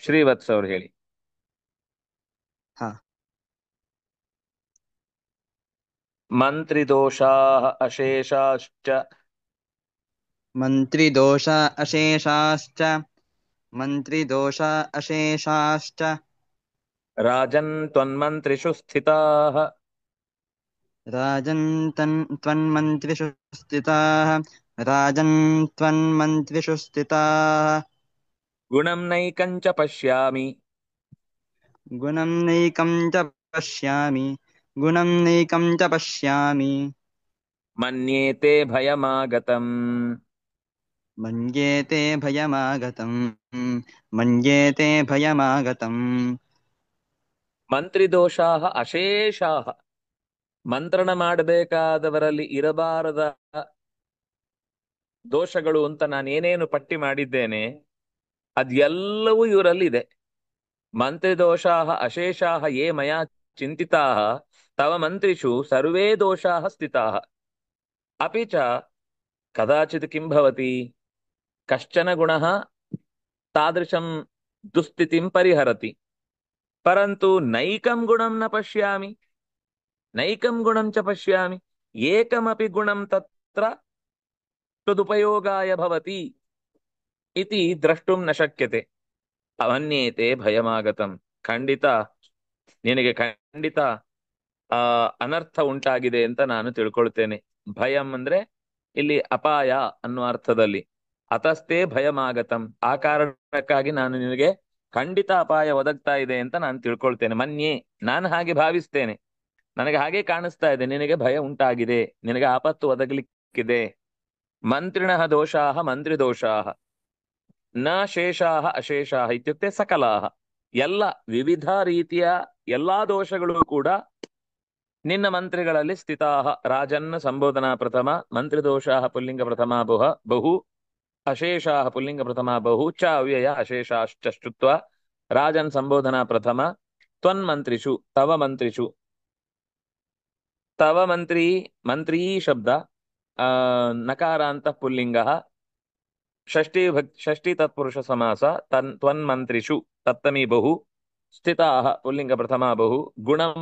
ಶ್ರೀವತ್ಸ ಅವ್ರು ಹೇಳಿ. ಹಾ ಮಂತ್ರಿದೋಷಾಃ ಅಶೇಷಾಶ್ಚ ಮಂತ್ರಿದೋಷ ಅಶೇಷಾಶ್ಚ ಮಂತ್ರಿದೋಷ ಅಶೇಷಾಶ್ಚ ರಾಜನ್ ತ್ವನ್ಮಂತ್ರಿಷು ಸ್ಥಿತಾಃ ರಾಜನ್ ತ್ವನ್ಮಂತ್ರಿಷು ಸ್ಥಿತಾಃ ರಾಜನ್ ತ್ವನ್ಮಂತ್ರಿಷು ಸ್ಥಿತಾಃ ಗುಣಂ ನೈಕಂ ಚ ಪಶ್ಯಾಮಿ ಗುಣಂ ನೈಕಂ ಚ ಪಶ್ಯಾಮಿ ಗುಣಂ ನೈಕಂ ಚ ಪಶ್ಯಾಮಿ ಮನ್ಯೇತೆ ಭಯಮಾಗತಂ ಮನ್ಯೇತೆ ಭಯಮಾಗತಂ ಮನ್ಯೇತೆ ಭಯಮಾಗತಂ. ಮಂತ್ರಿದೋಷಾಃ ಅಶೇಷಾಃ ಮಂತ್ರಣ ಮಾಡಬೇಕಾದವರಲ್ಲಿ ಇರಬಾರದ ದೋಷಗಳು ಅಂತ ನಾನು ಏನೇನು ಪಟ್ಟಿ ಮಾಡಿದ್ದೇನೆ ಅದೆಲ್ಲವೂ ಇವರಲ್ಲಿ ಇದೆ. ಮಂತ್ರಿದೋಷಾಃ ಅಶೇಷಾಃ ಯೇ ಮಯಾ ಚಿಂತಿತಾಃ ತವ ಮಂತ್ರಿಷು ಸರ್ವೇ ದೋಷಾಃ ಸ್ಥಿತಾಃ ಅಪಿ ಚ ಕದಾಚಿತ್ ಕಿಂ ಭವತಿ ಕಶ್ಚನ ಗುಣಃ ತಾದೃಶಂ ದುಸ್ಥಿತಿಂ ಪರಿಹರತಿ ಪರಂತು ನೈಕಂ ಗುಣಂ ನ ಪಶ್ಯಾಮಿ ನೈಕಂ ಗುಣಂ ಚ ಪಶ್ಯಾಮಿ ಏಕಮಪಿ ಗುಣಂ ತತ್ರ ತದುಪಯೋಗಾಯ ಭವತಿ ಇತಿ ದ್ರಷ್ಟುಂ ನ ಶಕ್ಯತೆ ಅವನ್ಯೇತೆ ಭಯಮಾಗತಂ. ಖಂಡಿತ ನಿನಗೆ ಖಂಡಿತ ಅನರ್ಥ ಉಂಟಾಗಿದೆ ಅಂತ ನಾನು ತಿಳ್ಕೊಳ್ತೇನೆ. ಭಯಂ ಅಂದ್ರೆ ಇಲ್ಲಿ ಅಪಾಯ ಅನ್ನುವ ಅರ್ಥದಲ್ಲಿ. ಅತಸ್ತೇ ಭಯಮಾಗತಂ ಆ ಕಾರಣಕ್ಕಾಗಿ ನಾನು ನಿನಗೆ ಖಂಡಿತ ಅಪಾಯ ಒದಗ್ತಾ ಇದೆ ಅಂತ ನಾನು ತಿಳ್ಕೊಳ್ತೇನೆ. ಮನ್ಯೆ ನಾನು ಹಾಗೆ ಭಾವಿಸ್ತೇನೆ, ನನಗೆ ಹಾಗೆ ಕಾಣಿಸ್ತಾ ಇದೆ, ನಿನಗೆ ಭಯ ಉಂಟಾಗಿದೆ, ನಿನಗೆ ಆಪತ್ತು ಒದಗಲಿಕ್ಕಿದೆ. ಮಂತ್ರಿಣಃ ದೋಷಾಃ ಮಂತ್ರಿದೋಷಾಃ ನ ಶೇಷಾಃ ಅಶೇಷಾಃ ಇತ್ಯುಕ್ತೆ ಸಕಲಾಃ ಎಲ್ಲ ವಿವಿಧ ರೀತಿಯ ಎಲ್ಲಾ ದೋಷಗಳು ಕೂಡ ನಿನ್ನ ಮಂತ್ರಿಗಳಲ್ಲಿ ಸ್ಥಿತಾಃ. ರಾಜನ್ನ ಸಂಬೋಧನಾ ಪ್ರಥಮ ಮಂತ್ರಿದೋಷಾಃ ಪುಲ್ಲಿಂಗ ಪ್ರಥಮ ಬಹು ಅಶೇಷಾಃ ಪುಲ್ಲಿಂಗ ಪ್ರಥಮ ಬಹು ಚ ಅವ್ಯಯ ಅಶೇಷಾಶ್ಚ ಶ್ರುತ್ವ ರಾಜನ್ ಸಂಬೋಧನಾ ಪ್ರಥಮ ತ್ವನ್ಮಂತ್ರಿಷು ತವ ಮಂತ್ರಿಷು. ತವ ಮಂತ್ರಿ ಮಂತ್ರೀ ಶಬ್ದ ನಕಾರಾಂತ ಪುಲ್ಲಿಂಗ ಷಷ್ಠಿ ತತ್ಪುರುಷ ಸಮಾಸ ತ್ವನ್ಮಂತ್ರಿಷು ತತ್ತಮಿ ಬಹು ಸ್ಥಿತಾಃ ಪುಲ್ಲಿಂಗ ಪ್ರಥಮ ಬಹು ಗುಣಂ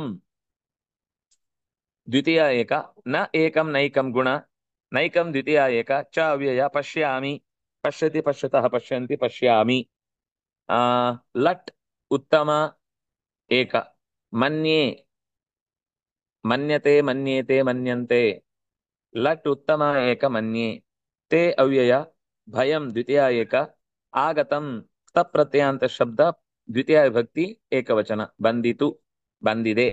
ದ್ವಿತೀಯ ಏಕ ನ ಏಕಂ ನೈಕಂ ಗುಣ ನೈಕಂ ದ್ವಿತೀಯ ಏಕ ಚ ಅವ್ಯಯ ಪಶ್ಯಾಮಿ ಪಶ್ಯತಿ ಪಶ್ಯತಃ ಪಶ್ಯಂತಿ ಪಶ್ಯಾಮಿ ಲಟ್ ಉತ್ತಮ ಏಕ ಮನ್ಯೆ ಮನ್ಯತೆ ಮನ್ಯೇತೆ ಮನ್ಯಂತೆ ಲಟ್ ಉತ್ತಮ ಏಕ ಮನ್ಯೆ ತೇ ಅವ್ಯಯ ಭಯಂ ದ್ವಿತೀಯ ಏಕ ಆಗತಂ ಸ್ತಪ್ ಪ್ರತ್ಯಯಾಂತ ಶಬ್ದ ದ್ವಿತೀಯ ವಿಭಕ್ತಿ ಏಕವಚನ ಬಂದಿತು ಬಂದಿದೆ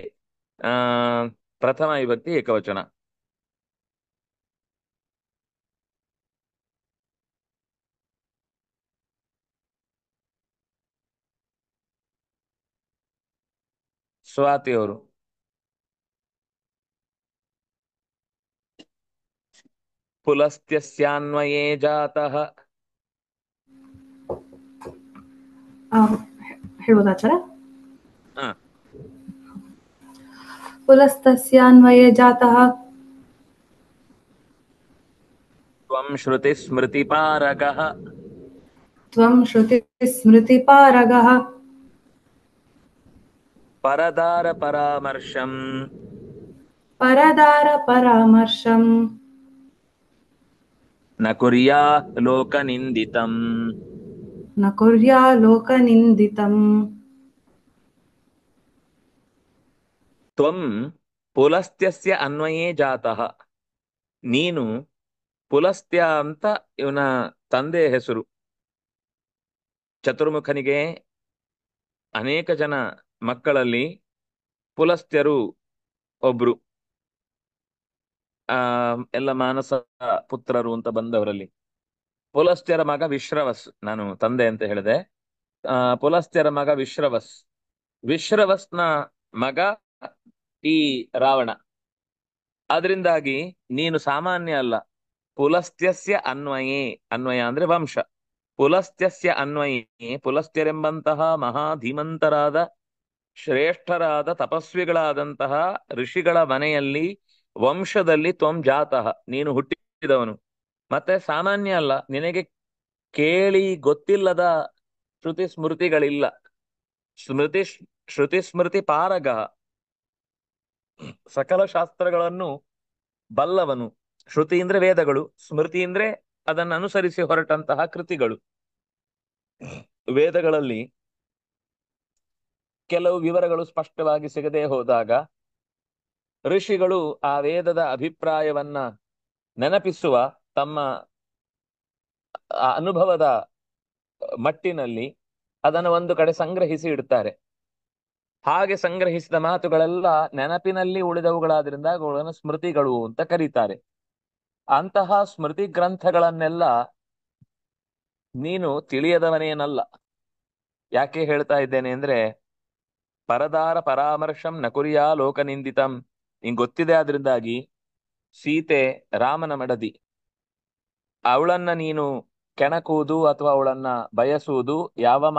ಪ್ರಥಮ ವಿಭಕ್ತಿ ಏಕವಚನ. ಸ್ವಾತಿ ಅವರು ಪುಲಸ್ತ್ಯಸ್ಯಾನ್ವಯೇ ಜಾತಃ ಹೇಳ್ಬೋದಾಚಾರ? ಹ ಪುಲಸ್ತಸ್ಯಾನ್ವಯೇ ಜಾತಃ ತ್ವಂ ಶ್ರುತಿ ಸ್ಮೃತಿ ಪಾರಗಃ ತ್ವಂ ಶ್ರುತಿ ಸ್ಮೃತಿ ಪಾರಗಃ ಪರದಾರ ಪರಾಮರ್ಶಂ ಪರದಾರ ಪರಾಮರ್ಶಂ ನ ಕುರ್ಯಾ ಲೋಕನಿಂದಿತಂ ನ ಕುರ್ಯಾ ಲೋಕನಿಂದಿತಂ. ತ್ವಂ ಪುಲಸ್ತ್ಯಸ್ಯ ಅನ್ವಯೇ ಜಾತಃ ನೀನು ಪುಲಸ್ತ್ಯ ಅಂತ ಇವನ ತಂದೆ ಹೆಸರು. ಚತುರ್ಮುಖನಿಗೆ ಅನೇಕ ಜನ ಮಕ್ಕಳಲ್ಲಿ ಪುಲಸ್ತ್ಯರು ಒಬ್ರು. ಆ ಎಲ್ಲ ಮಾನಸ ಪುತ್ರರು ಅಂತ ಬಂದವರಲ್ಲಿ ಪುಲಸ್ತ್ಯರ ಮಗ ವಿಶ್ರವಸ್. ನಾನು ತಂದೆ ಅಂತ ಹೇಳಿದೆ. ಪುಲಸ್ತ್ಯರ ಮಗ ವಿಶ್ರವಸ್. ವಿಶ್ರವಸ್ನ ಮಗ ಈ ರಾವಣ. ಅದರಿಂದಾಗಿ ನೀನು ಸಾಮಾನ್ಯ ಅಲ್ಲ. ಪುಲಸ್ತ್ಯಸ್ಯ ಅನ್ವಯೇ, ಅನ್ವಯ ಅಂದ್ರೆ ವಂಶ. ಪುಲಸ್ತ್ಯಸ್ಯ ಅನ್ವಯೇ, ಪುಲಸ್ತ್ಯರೆಂಬಂತಹ ಮಹಾಧೀಮಂತರಾದ ಶ್ರೇಷ್ಠರಾದ ತಪಸ್ವಿಗಳಾದಂತಹ ಋಷಿಗಳ ಮನೆಯಲ್ಲಿ ವಂಶದಲ್ಲಿ ತ್ವಂ ಜಾತಃ, ನೀನು ಹುಟ್ಟಿದವನು. ಮತ್ತೆ ಸಾಮಾನ್ಯ ಅಲ್ಲ, ನಿನಗೆ ಕೇಳಿ ಗೊತ್ತಿಲ್ಲದ ಶ್ರುತಿ ಸ್ಮೃತಿಗಳಿಲ್ಲ. ಶ್ರುತಿ ಸ್ಮೃತಿ ಪಾರಗ, ಸಕಲ ಶಾಸ್ತ್ರಗಳನ್ನು ಬಲ್ಲವನು. ಶ್ರುತಿ ಅಂದ್ರೆ ವೇದಗಳು, ಸ್ಮೃತಿ ಅಂದ್ರೆ ಅದನ್ನು ಅನುಸರಿಸಿ ಹೊರಟಂತಹ ಕೃತಿಗಳು. ವೇದಗಳಲ್ಲಿ ಕೆಲವು ವಿವರಗಳು ಸ್ಪಷ್ಟವಾಗಿ ಸಿಗದೆ ಹೋದಾಗ ಋಷಿಗಳು ಆ ವೇದದ ಅಭಿಪ್ರಾಯವನ್ನ ನೆನಪಿಸುವ ತಮ್ಮ ಅನುಭವದ ಮಟ್ಟಿನಲ್ಲಿ ಅದನ್ನು ಒಂದು ಕಡೆ ಸಂಗ್ರಹಿಸಿ ಇಡ್ತಾರೆ. ಹಾಗೆ ಸಂಗ್ರಹಿಸಿದ ಮಾತುಗಳೆಲ್ಲ ನೆನಪಿನಲ್ಲಿ ಉಳಿದವುಗಳಾದ್ರಿಂದ ಅವುಗಳನ್ನು ಸ್ಮೃತಿಗಳು ಅಂತ ಕರೀತಾರೆ. ಅಂತಹ ಸ್ಮೃತಿ ಗ್ರಂಥಗಳನ್ನೆಲ್ಲ ನೀನು ತಿಳಿಯದವನೇನಲ್ಲ. ಯಾಕೆ ಹೇಳ್ತಾ ಇದ್ದೇನೆ ಅಂದ್ರೆ, ಪರದಾರ ಪರಾಮರ್ಶಂ ನಕುರಿಯಾ ಲೋಕನಿಂದಿತಂ. ನಿಂಗೆ ಗೊತ್ತಿದೆ. ಆದ್ರಿಂದಾಗಿ ಸೀತೆ ರಾಮನ ಮಡದಿ, ಅವಳನ್ನ ನೀನು ಕೆಣಕುವುದು ಅಥವಾ ಅವಳನ್ನ ಬಯಸುವುದು ಯಾವ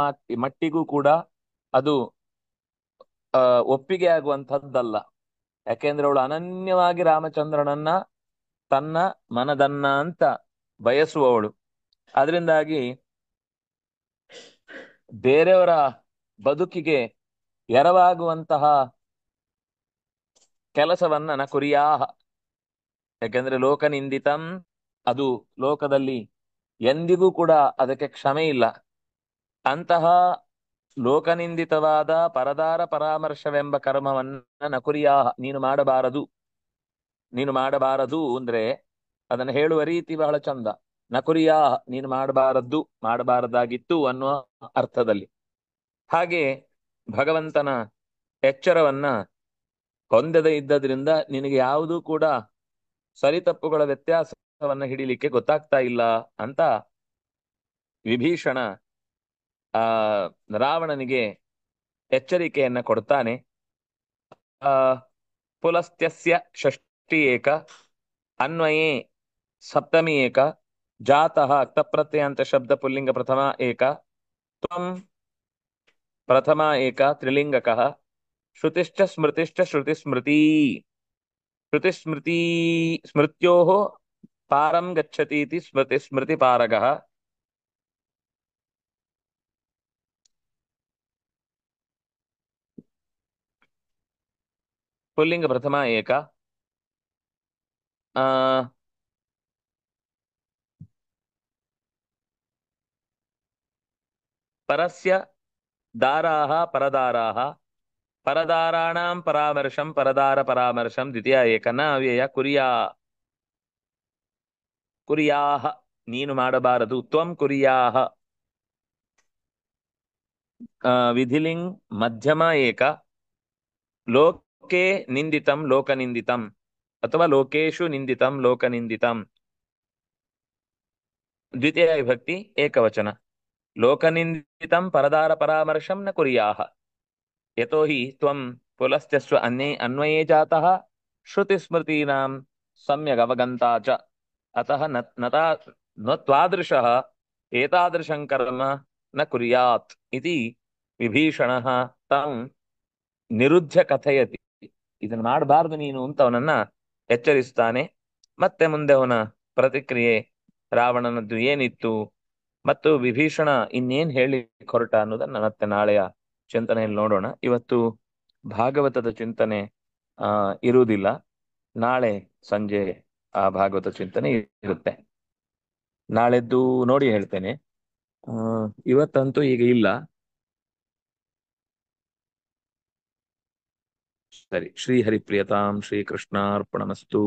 ಮಟ್ಟಿಗೂ ಕೂಡ ಅದು ಒಪ್ಪಿಗೆ ಆಗುವಂಥದ್ದಲ್ಲ. ಯಾಕೆಂದ್ರೆ ಅವಳು ಅನನ್ಯವಾಗಿ ರಾಮಚಂದ್ರನನ್ನ ತನ್ನ ಮನದನ್ನ ಅಂತ ಬಯಸುವವಳು. ಅದರಿಂದಾಗಿ ಬೇರೆಯವರ ಬದುಕಿಗೆ ಎರವಾಗುವಂತಹ ಕೆಲಸವನ್ನ ನಕುರಿಯಾಹ. ಯಾಕೆಂದ್ರೆ ಲೋಕನಿಂದಿತಂ, ಅದು ಲೋಕದಲ್ಲಿ ಎಂದಿಗೂ ಕೂಡ ಅದಕ್ಕೆ ಕ್ಷಮೆ ಇಲ್ಲ. ಅಂತಹ ಲೋಕನಿಂದಿತವಾದ ಪರದಾರ ಪರಾಮರ್ಶವೆಂಬ ಕರ್ಮವನ್ನ ನಕುರಿಯಾಹ, ನೀನು ಮಾಡಬಾರದು. ನೀನು ಮಾಡಬಾರದು ಅಂದ್ರೆ ಅದನ್ನು ಹೇಳುವ ರೀತಿ ಬಹಳ ಚಂದ. ನಕುರಿಯಾಹ, ನೀನು ಮಾಡಬಾರದ್ದು, ಮಾಡಬಾರದಾಗಿತ್ತು ಅನ್ನುವ ಅರ್ಥದಲ್ಲಿ. ಹಾಗೆ ಭಗವಂತನ ಎಚ್ಚರವನ್ನ ಹೊಂದದೇ ಇದ್ದದ್ರಿಂದ ನಿನಗೆ ಯಾವುದೂ ಕೂಡ ಸರಿತಪ್ಪುಗಳ ವ್ಯತ್ಯಾಸವನ್ನ ಹಿಡಿಲಿಕ್ಕೆ ಗೊತ್ತಾಗ್ತಾ ಇಲ್ಲ ಅಂತ ವಿಭೀಷಣ ಆ ರಾವಣನಿಗೆ ಎಚ್ಚರಿಕೆಯನ್ನ ಕೊಡ್ತಾನೆ. ಪುಲಸ್ತ್ಯಸ್ಯ ಷಷ್ಠಿ ಏಕ, ಅನ್ವಯೇ ಸಪ್ತಮಿ ಏಕ, ಜಾತಃ ಕ್ತಪ್ರತ್ಯಯ ಅಂತ ಶಬ್ದ ಪುಲ್ಲಿಂಗ ಪ್ರಥಮ ಏಕ, ತ್ವಂ ಪ್ರಥಮ ಏಕ ತ್ರಿಲಿಂಗಕಃ, ಶ್ರುತಿಶ್ಚ ಸ್ಮೃತಿಶ್ಚ ಶ್ರುತಿ ಸ್ಮೃತಿ. ಶ್ರುತಿ ಸ್ಮೃತಿ ಸ್ಮೃತ್ಯೋಃ ಪಾರಂ ಗಚ್ಚತೀತಿ ಸ್ಮೃತಿ ಸ್ಮೃತಿ ಪಾರಗಃ. ಪುಲ್ಲಿಂಗ ಪ್ರಥಮ ಏಕ. ಆ ಪರಸ್ಯ ದಾರಾಹ ಪರದಾರಾಹ, ಪರದಾರಾಣಾಂ ಪರಾಮರ್ಶಂ ಪರದಾರ ಪರಾಮರ್ಶಂ ದ್ವಿತೀಯ ಏಕ ನ ಅವ್ಯಯ ಕುರಿಯಾಹ, ನೀನು ಮಾಡಬಾರದು. ತ್ವಂ ಕುರಿಯಾಹ. ವಿಧಿಲಿಂಗ್ ಮಧ್ಯಮ ಏಕ, ಲೋಕೆ ನಿಂದಿತಂ ಲೋಕನಿಂದಿತಂ ಅಥವಾ ಲೋಕೇಶು ನಿಂದಿತಂ ಲೋಕನಿಂದಿತಂ. ದ್ವಿತೀಯ ವಿಭಕ್ತಿ ಏಕವಚನ. ಲೋಕನಿಂದಿತಂ ಪರದಾರ ಪರಾಮರ್ಶಂ ನ ಕುರಿಯಾಹ, ಯತೋ ಹಿ ತ್ವಂ ಪುಲಸ್ತ್ಯಸ್ವ ಅನ್ವಯೇ ಜಾತಃ ಶ್ರುತಿ ಸ್ಮೃತೀನಾಂ ಸಮ್ಯಗ್ ಅವಗಂತಾ ಚ. ಅತಃ ನ ತ್ವಾದೃಶಃ ಏತಾದೃಶಂ ಕರ್ಮ ನ ಕುರ್ಯಾತ್ ಇತಿ ವಿಭೀಷಣಃ ತಾಂ ನಿರುದ್ಧ್ಯ ಕಥಯತಿ. ಇದನ್ನ ಮಾಡಬಾರ್ದು ನೀನು ಅಂತ ಅವನನ್ನ ಎಚ್ಚರಿಸ್ತಾನೆ. ಮತ್ತೆ ಮುಂದೆ ಅವನ ಪ್ರತಿಕ್ರಿಯೆ ರಾವಣನದ್ದು ಏನಿತ್ತು ಮತ್ತು ವಿಭೀಷಣ ಇನ್ನೇನ್ ಹೇಳಿ ಹೊರಟ ಅನ್ನೋದನ್ನ ಮತ್ತೆ ನಾಳೆಯ ಚಿಂತನೆಯಲ್ಲಿ ನೋಡೋಣ. ಇವತ್ತು ಭಾಗವತದ ಚಿಂತನೆ ಇರುವುದಿಲ್ಲ. ನಾಳೆ ಸಂಜೆ ಆ ಭಾಗವತ ಚಿಂತನೆ ಇರುತ್ತೆ. ನಾಳೆದ್ದು ನೋಡಿ ಹೇಳ್ತೇನೆ. ಇವತ್ತಂತೂ ಈಗ ಇಲ್ಲ. ಸರಿ. ಶ್ರೀ ಹರಿಪ್ರಿಯತಾಂ ಶ್ರೀಕೃಷ್ಣಾರ್ಪಣಮಸ್ತು.